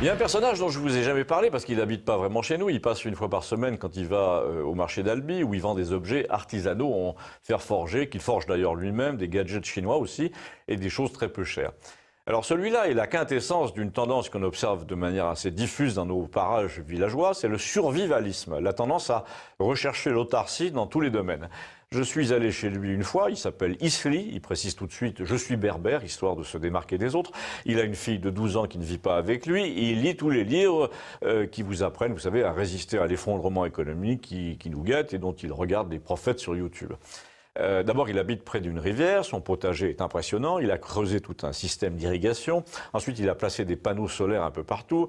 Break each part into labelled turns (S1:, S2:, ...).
S1: Il y a un personnage dont je vous ai jamais parlé parce qu'il n'habite pas vraiment chez nous. Il passe une fois par semaine quand il va au marché d'Albi où il vend des objets artisanaux en fer forgé, qu'il forge d'ailleurs lui-même, des gadgets chinois aussi et des choses très peu chères. Alors celui-là est la quintessence d'une tendance qu'on observe de manière assez diffuse dans nos parages villageois, c'est le survivalisme, la tendance à rechercher l'autarcie dans tous les domaines. Je suis allé chez lui une fois, il s'appelle Isli, il précise tout de suite « je suis berbère », histoire de se démarquer des autres. Il a une fille de 12 ans qui ne vit pas avec lui, et il lit tous les livres qui vous apprennent, vous savez, à résister à l'effondrement économique qui nous guette et dont il regarde des prophètes sur YouTube. D'abord, il habite près d'une rivière, son potager est impressionnant, il a creusé tout un système d'irrigation, ensuite il a placé des panneaux solaires un peu partout.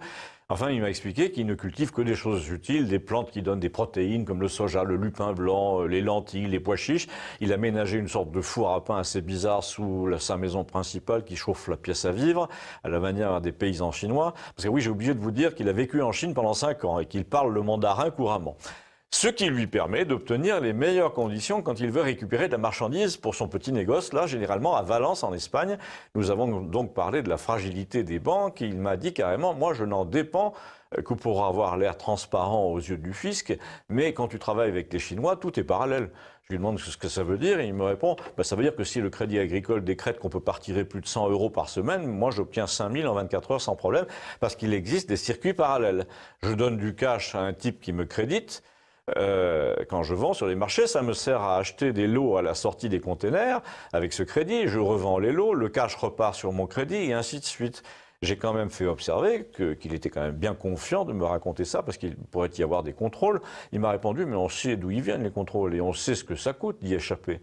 S1: Enfin, il m'a expliqué qu'il ne cultive que des choses utiles, des plantes qui donnent des protéines comme le soja, le lupin blanc, les lentilles, les pois chiches. Il a ménagé une sorte de four à pain assez bizarre sous sa maison principale qui chauffe la pièce à vivre, à la manière des paysans chinois. Parce que oui, j'ai oublié de vous dire qu'il a vécu en Chine pendant 5 ans et qu'il parle le mandarin couramment. Ce qui lui permet d'obtenir les meilleures conditions quand il veut récupérer de la marchandise pour son petit négoce, là, généralement à Valence, en Espagne. Nous avons donc parlé de la fragilité des banques et il m'a dit carrément, moi je n'en dépends que pour avoir l'air transparent aux yeux du fisc, mais quand tu travailles avec les Chinois, tout est parallèle. Je lui demande ce que ça veut dire et il me répond, ça veut dire que si le Crédit Agricole décrète qu'on peut pas retirer plus de 100 € par semaine, moi j'obtiens 5 000 en 24 heures sans problème, parce qu'il existe des circuits parallèles. Je donne du cash à un type qui me crédite. Quand je vends sur les marchés, ça me sert à acheter des lots à la sortie des containers avec ce crédit, je revends les lots, le cash repart sur mon crédit et ainsi de suite. J'ai quand même fait observer qu'il était quand même bien confiant de me raconter ça parce qu'il pourrait y avoir des contrôles. Il m'a répondu, mais on sait d'où ils viennent les contrôles et on sait ce que ça coûte d'y échapper.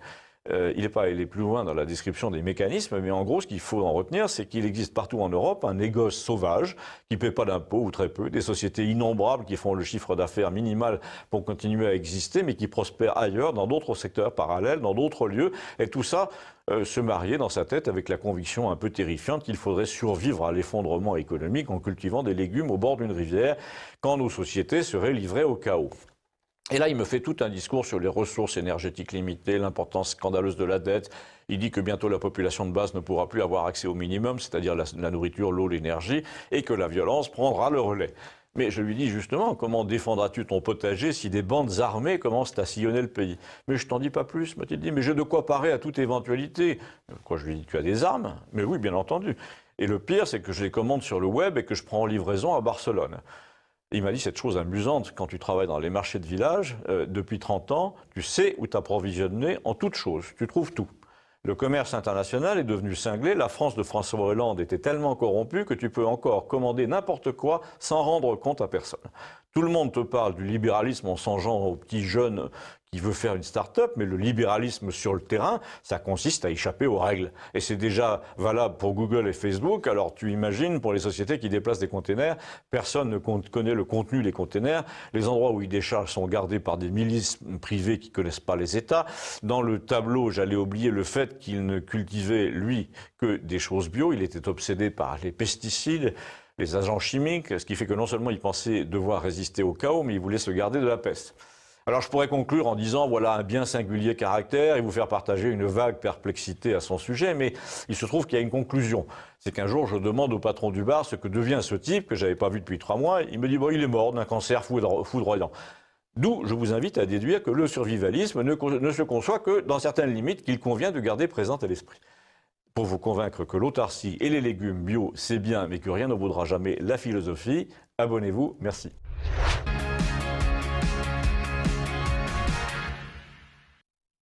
S1: Il n'est pas allé plus loin dans la description des mécanismes, mais en gros, ce qu'il faut en retenir, c'est qu'il existe partout en Europe un négoce sauvage qui ne paie pas d'impôts ou très peu, des sociétés innombrables qui font le chiffre d'affaires minimal pour continuer à exister, mais qui prospèrent ailleurs, dans d'autres secteurs parallèles, dans d'autres lieux, et tout ça se marier dans sa tête avec la conviction un peu terrifiante qu'il faudrait survivre à l'effondrement économique en cultivant des légumes au bord d'une rivière, quand nos sociétés seraient livrées au chaos. Et là, il me fait tout un discours sur les ressources énergétiques limitées, l'importance scandaleuse de la dette. Il dit que bientôt la population de base ne pourra plus avoir accès au minimum, c'est-à-dire la nourriture, l'eau, l'énergie, et que la violence prendra le relais. Mais je lui dis justement, comment défendras-tu ton potager si des bandes armées commencent à sillonner le pays? Mais je t'en dis pas plus, m'a-t-il dit, mais j'ai de quoi parer à toute éventualité. Quoi, je lui dis, tu as des armes? Mais oui, bien entendu. Et le pire, c'est que je les commande sur le web et que je prends en livraison à Barcelone. Il m'a dit cette chose amusante, quand tu travailles dans les marchés de village, depuis 30 ans, tu sais où t'approvisionner en toutes choses, tu trouves tout. Le commerce international est devenu cinglé, la France de François Hollande était tellement corrompue que tu peux encore commander n'importe quoi sans rendre compte à personne. Tout le monde te parle du libéralisme en songeant aux petits jeunes qui veut faire une start-up, mais le libéralisme sur le terrain, ça consiste à échapper aux règles. Et c'est déjà valable pour Google et Facebook, alors tu imagines pour les sociétés qui déplacent des containers, personne ne connaît le contenu des containers, les endroits où ils déchargent sont gardés par des milices privées qui connaissent pas les États. Dans le tableau, j'allais oublier le fait qu'il ne cultivait, lui, que des choses bio, il était obsédé par les pesticides, les agents chimiques, ce qui fait que non seulement il pensait devoir résister au chaos, mais il voulait se garder de la peste. Alors je pourrais conclure en disant voilà un bien singulier caractère et vous faire partager une vague perplexité à son sujet, mais il se trouve qu'il y a une conclusion. C'est qu'un jour je demande au patron du bar ce que devient ce type que j'avais pas vu depuis 3 mois. Il me dit bon il est mort d'un cancer foudroyant. D'où je vous invite à déduire que le survivalisme ne se conçoit que dans certaines limites qu'il convient de garder présentes à l'esprit. Pour vous convaincre que l'autarcie et les légumes bio c'est bien mais que rien ne vaudra jamais la philosophie, abonnez-vous, merci.